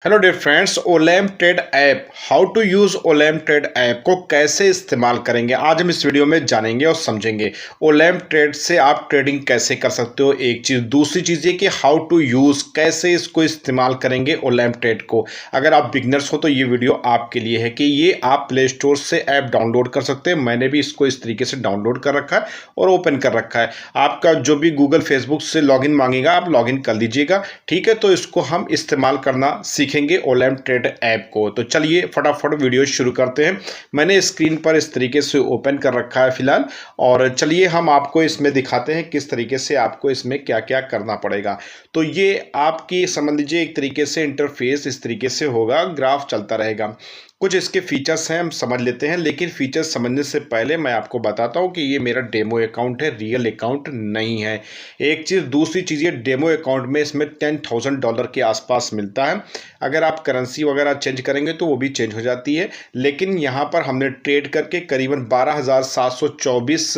Hello dear friends, Olymp trade app. How to use Olymp trade app को कैसे इस्तेमाल करेंगे आज हम इस वीडियो में जानेंगे और समझेंगे। ओलैम ट्रेड से आप ट्रेडिंग कैसे कर सकते हो, एक चीज़। दूसरी चीज़ ये कि हाउ टू यूज़, कैसे इसको इस्तेमाल करेंगे ओलैम ट्रेड को। अगर आप बिगनर्स हो तो ये वीडियो आपके लिए है कि ये आप प्ले स्टोर से ऐप डाउनलोड कर सकते हैं। मैंने भी इसको इस तरीके से डाउनलोड कर रखा है और ओपन कर रखा है। आपका जो भी गूगल फेसबुक से लॉगिन मांगेगा आप लॉगिन कर लीजिएगा, ठीक है। तो इसको हम इस्तेमाल करना सीखेंगे ओलैम ट्रेड ऐप को। तो चलिए फटाफट वीडियो शुरू करते हैं। मैंने स्क्रीन पर इस तरीके से ओपन कर रखा है फिलहाल, और चलिए हम आपको इसमें दिखाते हैं किस तरीके से आपको इसमें क्या क्या करना पड़ेगा। तो ये आपकी समझ लीजिए एक तरीके से इंटरफेस इस तरीके से होगा, ग्राफ चलता रहेगा। कुछ इसके फीचर्स हैं, हम समझ लेते हैं। लेकिन फीचर्स समझने से पहले मैं आपको बताता हूं कि ये मेरा डेमो अकाउंट है, रियल अकाउंट नहीं है। एक चीज़। दूसरी चीज़, ये डेमो अकाउंट में इसमें $10,000 के आसपास मिलता है। अगर आप करेंसी वगैरह चेंज करेंगे तो वो भी चेंज हो जाती है। लेकिन यहाँ पर हमने ट्रेड करके करीबन 12,724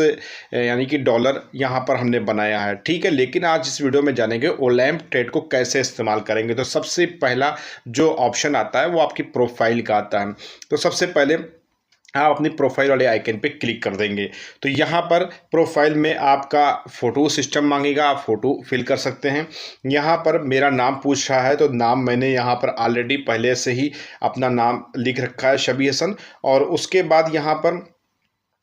यानी कि डॉलर यहाँ पर हमने बनाया है, ठीक है। लेकिन आज इस वीडियो में जानेंगे ओलैम ट्रेड को कैसे इस्तेमाल करेंगे। तो सबसे पहला जो ऑप्शन आता है वो आपकी प्रोफाइल का आता है। तो सबसे पहले आप अपनी प्रोफाइल वाले आइकन पे क्लिक कर देंगे। तो यहाँ पर प्रोफाइल में आपका फ़ोटो सिस्टम मांगेगा, आप फ़ोटो फिल कर सकते हैं। यहाँ पर मेरा नाम पूछ रहा है तो नाम मैंने यहाँ पर ऑलरेडी पहले से ही अपना नाम लिख रखा है, शबी हसन। और उसके बाद यहाँ पर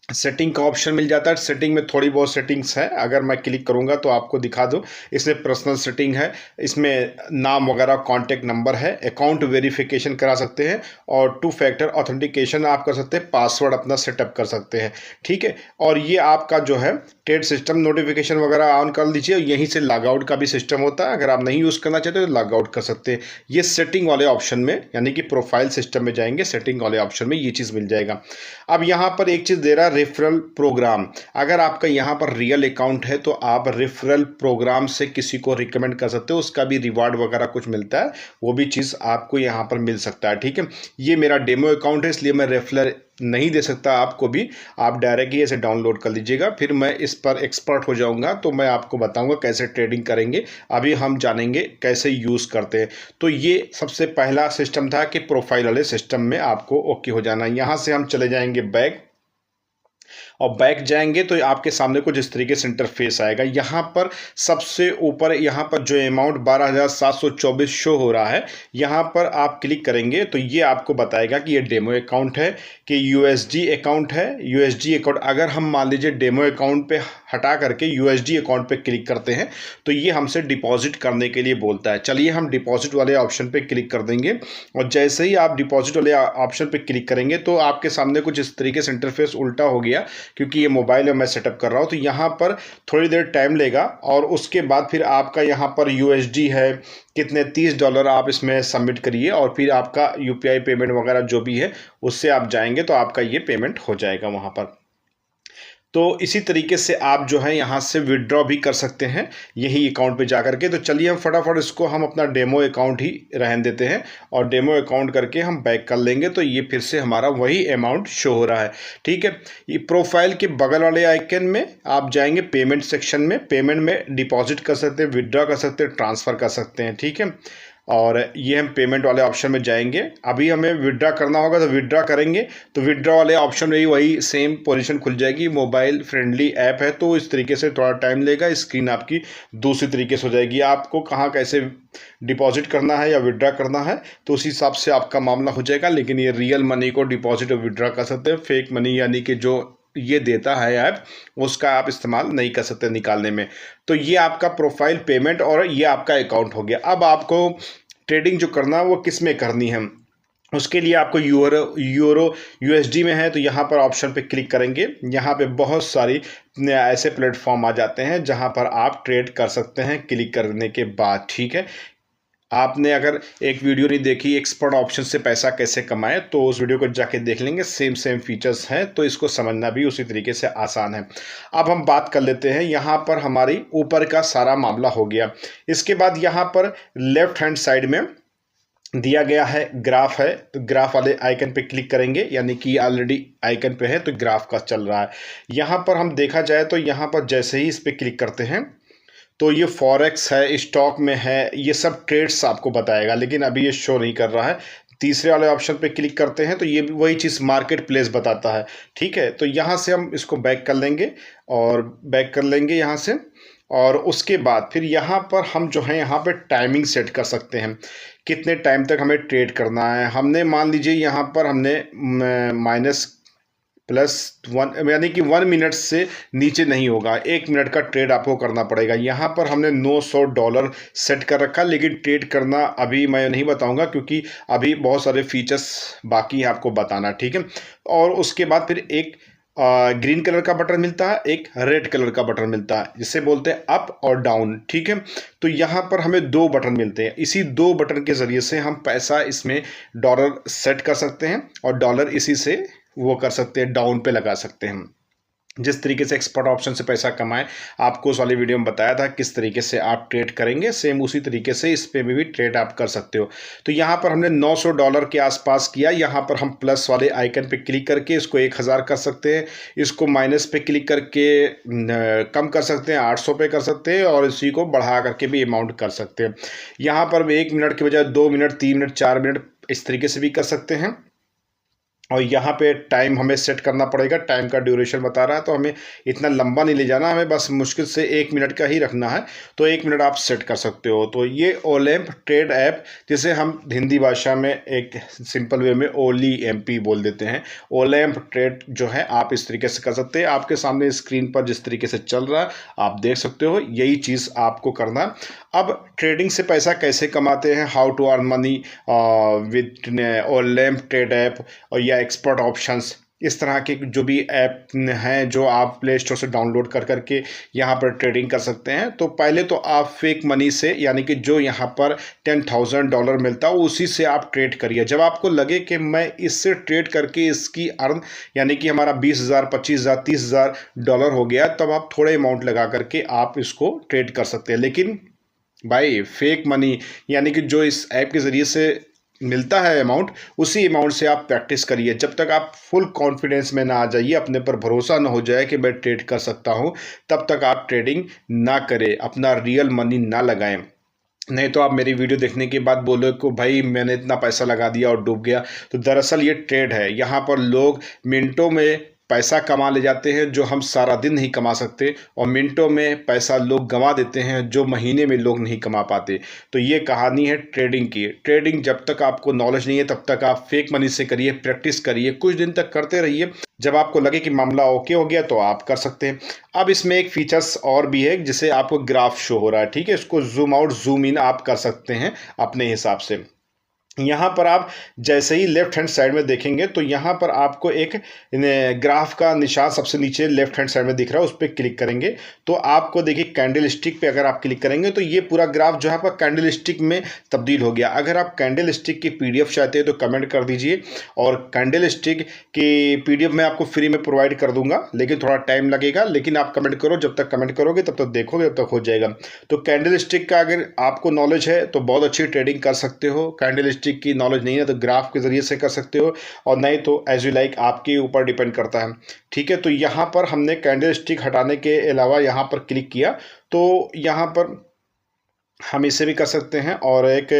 सेटिंग का ऑप्शन मिल जाता है। सेटिंग में थोड़ी बहुत सेटिंग्स है, अगर मैं क्लिक करूंगा तो आपको दिखा दूं। इसमें पर्सनल सेटिंग है, इसमें नाम वगैरह, कांटेक्ट नंबर है, अकाउंट वेरिफिकेशन करा सकते हैं और 2 फैक्टर ऑथेंटिकेशन आप कर सकते हैं, पासवर्ड अपना सेटअप कर सकते हैं, ठीक है। और ये आपका जो है ट्रेड सिस्टम नोटिफिकेशन वगैरह ऑन कर लीजिए। यहीं से लॉगआउट का भी सिस्टम होता है, अगर आप नहीं यूज़ करना चाहते तो लॉगआउट कर सकते हैं। ये सेटिंग वाले ऑप्शन में यानी कि प्रोफाइल सिस्टम में जाएंगे, सेटिंग वाले ऑप्शन में ये चीज़ मिल जाएगा। अब यहाँ पर एक चीज़ दे रहा है, रेफरल प्रोग्राम। अगर आपका यहाँ पर रियल अकाउंट है तो आप रेफरल प्रोग्राम से किसी को रिकमेंड कर सकते हो, उसका भी रिवार्ड वगैरह कुछ मिलता है, वो भी चीज़ आपको यहाँ पर मिल सकता है, ठीक है। ये मेरा डेमो अकाउंट है इसलिए मैं रेफरल नहीं दे सकता आपको भी। आप डायरेक्ट ही इसे डाउनलोड कर लीजिएगा, फिर मैं इस पर एक्सपर्ट हो जाऊंगा तो मैं आपको बताऊंगा कैसे ट्रेडिंग करेंगे। अभी हम जानेंगे कैसे यूज़ करते हैं। तो ये सबसे पहला सिस्टम था कि प्रोफाइल वाले सिस्टम में आपको ओके हो जाना। यहाँ से हम चले जाएंगे बैक, और बैक जाएंगे तो आपके सामने कुछ इस तरीके से इंटरफेस आएगा। यहाँ पर सबसे ऊपर यहाँ पर जो अमाउंट 12,724 शो हो रहा है, यहाँ पर आप क्लिक करेंगे तो ये आपको बताएगा कि ये डेमो अकाउंट है कि यूएसडी अकाउंट है। यूएसडी अकाउंट अगर हम मान लीजिए डेमो अकाउंट पे हटा करके यूएसडी अकाउंट पे क्लिक करते हैं तो ये हमसे डिपॉजिट करने के लिए बोलता है। चलिए हम डिपॉजिट वाले ऑप्शन पे क्लिक कर देंगे, और जैसे ही आप डिपॉजिट वाले ऑप्शन पे क्लिक करेंगे तो आपके सामने कुछ इस तरीके से इंटरफेस उल्टा हो गया, क्योंकि ये मोबाइल में मैं सेटअप कर रहा हूँ। तो यहाँ पर थोड़ी देर टाइम लेगा और उसके बाद फिर आपका यहाँ पर यूएसडी है कितने, $30 आप इसमें सबमिट करिए और फिर आपका यूपीआई पेमेंट वगैरह जो भी है उससे आप जाएंगे तो आपका ये पेमेंट हो जाएगा वहाँ पर। तो इसी तरीके से आप जो है यहाँ से विड्रॉ भी कर सकते हैं यही अकाउंट पे जा करके। तो चलिए हम फटाफट इसको हम अपना डेमो अकाउंट ही रहने देते हैं और डेमो अकाउंट करके हम बैक कर लेंगे तो ये फिर से हमारा वही अमाउंट शो हो रहा है, ठीक है। ये प्रोफाइल के बगल वाले आइकन में आप जाएंगे, पेमेंट सेक्शन में, पेमेंट में डिपॉजिट कर सकते हैं, विड्रॉ कर सकते हैं, ट्रांसफ़र कर सकते हैं, ठीक है। और ये हम पेमेंट वाले ऑप्शन में जाएंगे। अभी हमें विड्रॉ करना होगा तो विड्रॉ करेंगे तो विड्रॉ वाले ऑप्शन में ही वही सेम पोजीशन खुल जाएगी। मोबाइल फ्रेंडली ऐप है तो इस तरीके से थोड़ा टाइम लेगा, स्क्रीन आपकी दूसरी तरीके से हो जाएगी। आपको कहाँ कैसे डिपॉजिट करना है या विड्रॉ करना है तो उस हिसाब से आपका मामला हो जाएगा। लेकिन ये रियल मनी को डिपॉजिट और विड्रॉ कर सकते हैं, फेक मनी यानी कि जो ये देता है ऐप उसका आप इस्तेमाल नहीं कर सकते निकालने में। तो ये आपका प्रोफाइल, पेमेंट और ये आपका अकाउंट हो गया। अब आपको ट्रेडिंग जो करना है वो किस में करनी है, उसके लिए आपको यूरो यूएसडी में है तो यहाँ पर ऑप्शन पे क्लिक करेंगे। यहाँ पे बहुत सारी ऐसे प्लेटफॉर्म आ जाते हैं जहाँ पर आप ट्रेड कर सकते हैं क्लिक करने के बाद, ठीक है। आपने अगर एक वीडियो नहीं देखी एक्सपर्ट ऑप्शन से पैसा कैसे कमाएं तो उस वीडियो को जाके देख लेंगे, सेम फीचर्स हैं तो इसको समझना भी उसी तरीके से आसान है। अब हम बात कर लेते हैं, यहाँ पर हमारी ऊपर का सारा मामला हो गया। इसके बाद यहाँ पर लेफ्ट हैंड साइड में दिया गया है ग्राफ है, तो ग्राफ वाले आइकन पे क्लिक करेंगे, यानी कि ऑलरेडी आइकन पे है तो ग्राफ का चल रहा है। यहाँ पर हम देखा जाए तो यहाँ पर जैसे ही इस पर क्लिक करते हैं तो ये फॉरेक्स है, स्टॉक में है, ये सब ट्रेड्स आपको बताएगा, लेकिन अभी ये शो नहीं कर रहा है। तीसरे वाले ऑप्शन पे क्लिक करते हैं तो ये भी वही चीज़ मार्केट प्लेस बताता है। ठीक है, तो यहाँ से हम इसको बैक कर लेंगे और बैक कर लेंगे यहाँ से, और उसके बाद फिर यहाँ पर हम जो है यहाँ पे टाइमिंग सेट कर सकते हैं, कितने टाइम तक हमें ट्रेड करना है। हमने मान लीजिए यहाँ पर हमने -+1 यानी कि 1 मिनट से नीचे नहीं होगा, 1 मिनट का ट्रेड आपको करना पड़ेगा। यहाँ पर हमने $900 सेट कर रखा, लेकिन ट्रेड करना अभी मैं नहीं बताऊंगा क्योंकि अभी बहुत सारे फीचर्स बाकी है आपको बताना। ठीक है, और उसके बाद फिर एक ग्रीन कलर का बटन मिलता है, एक रेड कलर का बटन मिलता है, जिसे बोलते हैं अप और डाउन। ठीक है, तो यहाँ पर हमें 2 बटन मिलते हैं, इसी 2 बटन के ज़रिए से हम पैसा इसमें डॉलर सेट कर सकते हैं और डॉलर इसी से वो कर सकते हैं, डाउन पे लगा सकते हैं। जिस तरीके से एक्सपर्ट ऑप्शन से पैसा कमाएं, आपको उस वाली वीडियो में बताया था किस तरीके से आप ट्रेड करेंगे, सेम उसी तरीके से इस पे भी ट्रेड आप कर सकते हो। तो यहाँ पर हमने $900 के आसपास किया। यहाँ पर हम प्लस वाले आइकन पे क्लिक करके इसको 1000 कर सकते हैं, इसको माइनस पे क्लिक करके कम कर सकते हैं, 800 पे कर सकते हैं, और इसी को बढ़ा करके भी अमाउंट कर सकते हैं। यहाँ पर 1 मिनट के बजाय 2 मिनट, 3 मिनट, 4 मिनट इस तरीके से भी कर सकते हैं। और यहाँ पे टाइम हमें सेट करना पड़ेगा, टाइम का ड्यूरेशन बता रहा है, तो हमें इतना लंबा नहीं ले जाना, हमें बस मुश्किल से 1 मिनट का ही रखना है, तो 1 मिनट आप सेट कर सकते हो। तो ये ओलैम्प ट्रेड ऐप, जिसे हम हिंदी भाषा में एक सिंपल वे में ओली MP बोल देते हैं, ओलैम्प ट्रेड जो है आप इस तरीके से कर सकते हैं। आपके सामने स्क्रीन पर जिस तरीके से चल रहा है आप देख सकते हो, यही चीज़ आपको करना है। अब ट्रेडिंग से पैसा कैसे कमाते हैं, how to earn money with Olymp trade app और या एक्सपर्ट ऑप्शंस, इस तरह के जो भी ऐप हैं जो आप प्ले स्टोर से डाउनलोड कर करके यहाँ पर ट्रेडिंग कर सकते हैं। तो पहले तो आप फेक मनी से, यानी कि जो यहाँ पर $10,000 मिलता है उसी से आप ट्रेड करिए। जब आपको लगे कि मैं इससे ट्रेड करके इसकी अर्न, यानी कि हमारा 20,000, 25,000, $30,000 हो गया, तब आप थोड़े अमाउंट लगा करके आप इसको ट्रेड कर सकते हैं। लेकिन भाई फेक मनी, यानी कि जो इस ऐप के ज़रिए से मिलता है अमाउंट, उसी अमाउंट से आप प्रैक्टिस करिए। जब तक आप फुल कॉन्फिडेंस में ना आ जाइए, अपने पर भरोसा ना हो जाए कि मैं ट्रेड कर सकता हूं, तब तक आप ट्रेडिंग ना करें, अपना रियल मनी ना लगाएं। नहीं तो आप मेरी वीडियो देखने के बाद बोलो कि भाई मैंने इतना पैसा लगा दिया और डूब गया। तो दरअसल ये ट्रेड है, यहाँ पर लोग मिनटों में पैसा कमा ले जाते हैं जो हम सारा दिन नहीं कमा सकते, और मिनटों में पैसा लोग गंवा देते हैं जो महीने में लोग नहीं कमा पाते। तो ये कहानी है ट्रेडिंग की। ट्रेडिंग जब तक आपको नॉलेज नहीं है तब तक आप फेक मनी से करिए, प्रैक्टिस करिए, कुछ दिन तक करते रहिए। जब आपको लगे कि मामला ओके हो गया तो आप कर सकते हैं। अब इसमें एक फीचर्स और भी है, जिसे आपको ग्राफ शो हो रहा है। ठीक है, इसको जूम आउट जूम इन आप कर सकते हैं अपने हिसाब से। यहाँ पर आप जैसे ही लेफ्ट हैंड साइड में देखेंगे तो यहाँ पर आपको एक ग्राफ का निशान सबसे नीचे लेफ्ट हैंड साइड में दिख रहा है, उस पर क्लिक करेंगे तो आपको देखिए कैंडल स्टिक पे अगर आप क्लिक करेंगे तो ये पूरा ग्राफ जो है आपका कैंडल स्टिक में तब्दील हो गया। अगर आप कैंडल स्टिक की PDF चाहते हैं तो कमेंट कर दीजिए, और कैंडल स्टिक की PDF मैं आपको फ्री में प्रोवाइड कर दूंगा, लेकिन थोड़ा टाइम लगेगा। लेकिन आप कमेंट करो, जब तक कमेंट करोगे तब तक देखोगे, तब तक हो जाएगा। तो कैंडल स्टिक का अगर आपको नॉलेज है तो बहुत अच्छी ट्रेडिंग कर सकते हो। कैंडल स्टिक की नॉलेज नहीं है तो ग्राफ के जरिए से कर सकते हो, और नहीं तो एज यू लाइक, आपके ऊपर डिपेंड करता है। ठीक है, तो यहाँ पर हमने कैंडल स्टिक हटाने के अलावा यहाँ पर क्लिक किया तो यहाँ पर हम इसे भी कर सकते हैं, और एक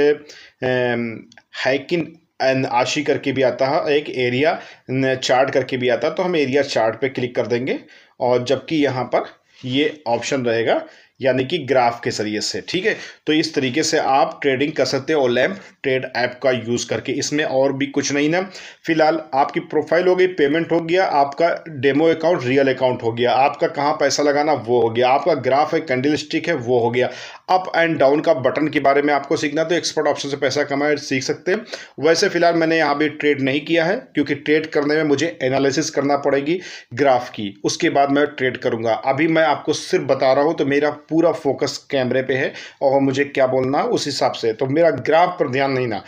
हाइकिंग एंड आशी करके भी आता है, एक एरिया चार्ट करके भी आता है, तो हम एरिया चार्ट पे क्लिक कर देंगे, और जबकि यहाँ पर ये ऑप्शन रहेगा यानी कि ग्राफ के जरिए से। ठीक है, तो इस तरीके से आप ट्रेडिंग कर सकते हो ओलैम्प ट्रेड ऐप का यूज़ करके। इसमें और भी कुछ नहीं ना, फिलहाल आपकी प्रोफाइल हो गई, पेमेंट हो गया, आपका डेमो अकाउंट रियल अकाउंट हो गया, आपका कहाँ पैसा लगाना वो हो गया, आपका ग्राफ है, कैंडल स्टिक है वो हो गया। अप एंड डाउन का बटन के बारे में आपको सीखना तो एक्सपर्ट ऑप्शन से पैसा कमाए सीख सकते हैं। वैसे फिलहाल मैंने यहाँ भी ट्रेड नहीं किया है, क्योंकि ट्रेड करने में मुझे एनालिसिस करना पड़ेगी ग्राफ की, उसके बाद मैं ट्रेड करूँगा। अभी मैं आपको सिर्फ बता रहा हूँ, तो मेरा पूरा फोकस कैमरे पे है और मुझे क्या बोलना है उस हिसाब से, तो मेरा ग्राफ पर ध्यान नहीं ना।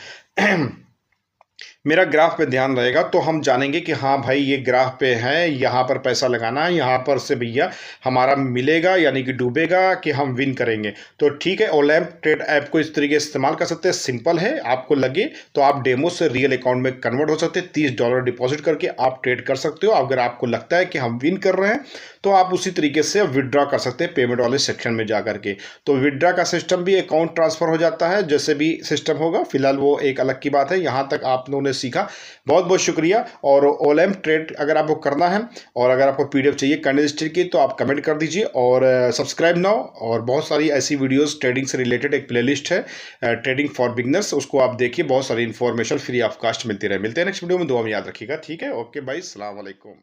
मेरा ग्राफ पे ध्यान रहेगा तो हम जानेंगे कि हाँ भाई ये ग्राफ पे है, यहाँ पर पैसा लगाना है, यहाँ पर से भैया हमारा मिलेगा यानी कि डूबेगा कि हम विन करेंगे। तो ठीक है, ओलैम्प ट्रेड ऐप को इस तरीके से इस्तेमाल कर सकते हैं। सिंपल है, आपको लगे तो आप डेमो से रियल अकाउंट में कन्वर्ट हो सकते हैं। $30 डिपॉजिट करके आप ट्रेड कर सकते हो। अगर आपको लगता है कि हम विन कर रहे हैं तो आप उसी तरीके से विड्रॉ कर सकते हैं पेमेंट वाले सेक्शन में जा करके। तो विड्रॉ का सिस्टम भी अकाउंट ट्रांसफर हो जाता है, जैसे भी सिस्टम होगा, फिलहाल वो एक अलग की बात है। यहाँ तक आप लोगों ने सीखा, बहुत बहुत शुक्रिया। और ओलैम्प ट्रेड अगर आपको करना है और अगर आपको पीडीएफ चाहिए कैंडलस्टिक की तो आप कमेंट कर दीजिए और सब्सक्राइब नाउ। और बहुत सारी ऐसी वीडियोस ट्रेडिंग से रिलेटेड एक प्लेलिस्ट है ट्रेडिंग फॉर बिगनर्स, उसको आप देखिए, बहुत सारी इन्फॉर्मेशन फ्री ऑफ कास्ट मिलती रहे। मिलते हैं नेक्स्ट वीडियो में, दुआ में याद रखिएगा। ठीक है, ओके भाई, अस्सलाम वालेकुम।